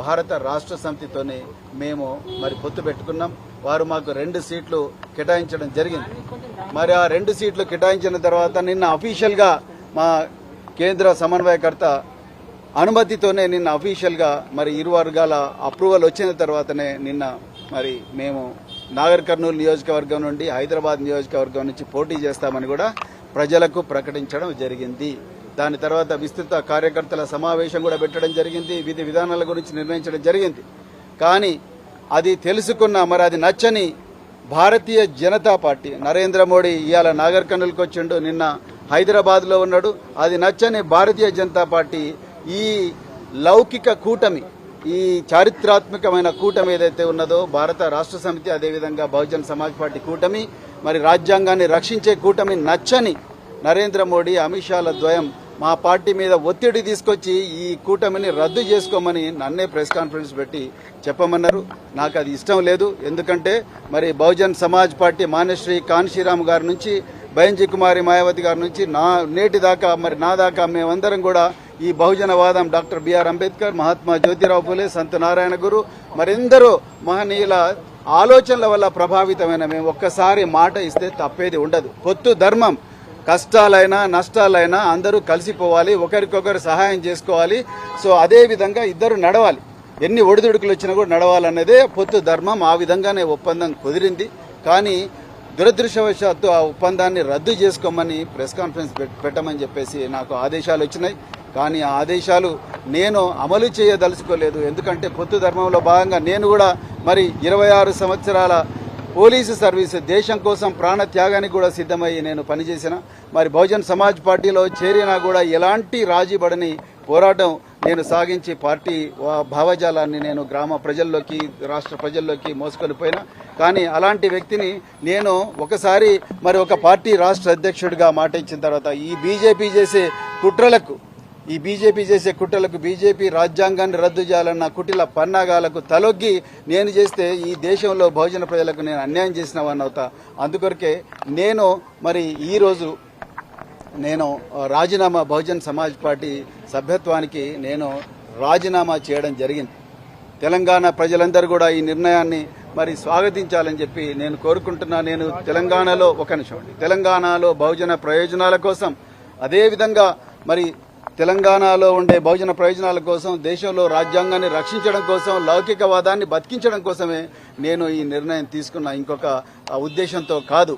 భారత రాష్ట్ర సమితితోనే మేము మరి పొత్తు పెట్టుకున్నాం. వారు మాకు 2 సీట్లు కేటాయించడం జరిగింది. మరి ఆ 2 సీట్లు కేటాయించిన తర్వాత నిన్న అఫీషియల్గా మా కేంద్ర సమన్వయకర్త అనుమతితోనే నిన్న అఫీషియల్గా మరి ఇరు వర్గాల అప్రూవల్ వచ్చిన తర్వాతనే నిన్న మరి మేము నాగర్ కర్నూలు నియోజకవర్గం నుండి హైదరాబాద్ నియోజకవర్గం నుంచి పోటీ చేస్తామని కూడా ప్రజలకు ప్రకటించడం జరిగింది. దాని తర్వాత విస్తృత కార్యకర్తల సమావేశం కూడా పెట్టడం జరిగింది. విధి విధానాల గురించి నిర్ణయించడం జరిగింది. కానీ అది తెలుసుకున్న మరి అది నచ్చని భారతీయ జనతా పార్టీ నరేంద్ర మోడీ ఇవాళ నాగర్ కర్నూలుకి వచ్చిండు, నిన్న హైదరాబాద్లో ఉన్నాడు. అది నచ్చని భారతీయ జనతా పార్టీ ఈ లౌకిక కూటమి, ఈ చారిత్రాత్మకమైన కూటమి ఏదైతే ఉన్నదో భారత రాష్ట్ర సమితి, అదేవిధంగా బహుజన్ సమాజ్ పార్టీ కూటమి, మరి రాజ్యాంగాన్ని రక్షించే కూటమి నచ్చని నరేంద్ర మోడీ అమిత్ షాల ద్వయం మా పార్టీ మీద ఒత్తిడి తీసుకొచ్చి ఈ కూటమిని రద్దు చేసుకోమని నన్నే ప్రెస్ కాన్ఫరెన్స్ పెట్టి చెప్పమన్నారు. నాకు అది ఇష్టం లేదు. ఎందుకంటే మరి బహుజన్ సమాజ్ పార్టీ మాన్యశ్రీ కాన్షీరామ్ గారి నుంచి బైంజీ కుమారి మాయావతి గారి నుంచి నేటి దాకా మరి నా దాకా మేమందరం కూడా ఈ బహుజనవాదం డాక్టర్ బిఆర్ అంబేద్కర్, మహాత్మా జ్యోతిరావు ఫులే, సంత్ నారాయణ గురు మరెందరో మహనీయుల ఆలోచనల వల్ల ప్రభావితమైన మేము ఒక్కసారి మాట ఇస్తే తప్పేది ఉండదు. పొత్తు ధర్మం, కష్టాలైనా నష్టాలైనా అందరూ కలిసిపోవాలి, ఒకరికొకరు సహాయం చేసుకోవాలి. సో అదే విధంగా ఇద్దరు నడవాలి, ఎన్ని ఒడిదుడుకులు వచ్చినా కూడా నడవాలన్నదే పొత్తు ధర్మం. ఆ విధంగానే ఒప్పందం కుదిరింది. కానీ దురదృష్టవశాత్తు ఆ ఒప్పందాన్ని రద్దు చేసుకోమని ప్రెస్ కాన్ఫరెన్స్ పెట్టమని చెప్పేసి నాకు ఆదేశాలు వచ్చినాయి. కానీ ఆ ఆదేశాలు నేను అమలు చేయదలుచుకోలేదు. ఎందుకంటే పొత్తు ధర్మంలో భాగంగా నేను కూడా మరి 26 సంవత్సరాల పోలీసు సర్వీసు, దేశం కోసం ప్రాణ త్యాగానికి కూడా సిద్ధమయ్యి నేను పనిచేసిన. మరి బహుజన్ సమాజ్ పార్టీలో చేరినా కూడా ఎలాంటి రాజీపడని పోరాటం నేను సాగించి పార్టీ భావజాలాన్ని నేను గ్రామ ప్రజల్లోకి, రాష్ట్ర ప్రజల్లోకి మోసుకొని పోయినా. కానీ అలాంటి వ్యక్తిని నేను ఒకసారి మరి ఒక పార్టీ రాష్ట్ర అధ్యక్షుడిగా మాట ఇచ్చిన తర్వాత ఈ బీజేపీ చేసే కుట్రలకు బీజేపీ రాజ్యాంగాన్ని రద్దు చేయాలన్న కుటిల పన్నాగాలకు తలొగ్గి నేను చేస్తే ఈ దేశంలో బహుజన ప్రజలకు నేను అన్యాయం చేసిన వాడిని అవుతా. అందుకొరకే నేను మరి ఈరోజు నేను రాజీనామా, బహుజన్ సమాజ్ పార్టీ సభ్యత్వానికి నేను రాజీనామా చేయడం జరిగింది. తెలంగాణ ప్రజలందరూ కూడా ఈ నిర్ణయాన్ని మరి స్వాగతించాలని చెప్పి నేను కోరుకుంటున్నా. నేను తెలంగాణలో బహుజన ప్రయోజనాల కోసం, అదేవిధంగా మరి తెలంగాణలో ఉండే బహుజన ప్రయోజనాల కోసం, దేశంలో రాజ్యాంగాన్ని రక్షించడం కోసం, లౌకికవాదాన్ని బతికించడం కోసమే నేను ఈ నిర్ణయం తీసుకున్న, ఇంకొక ఉద్దేశంతో కాదు.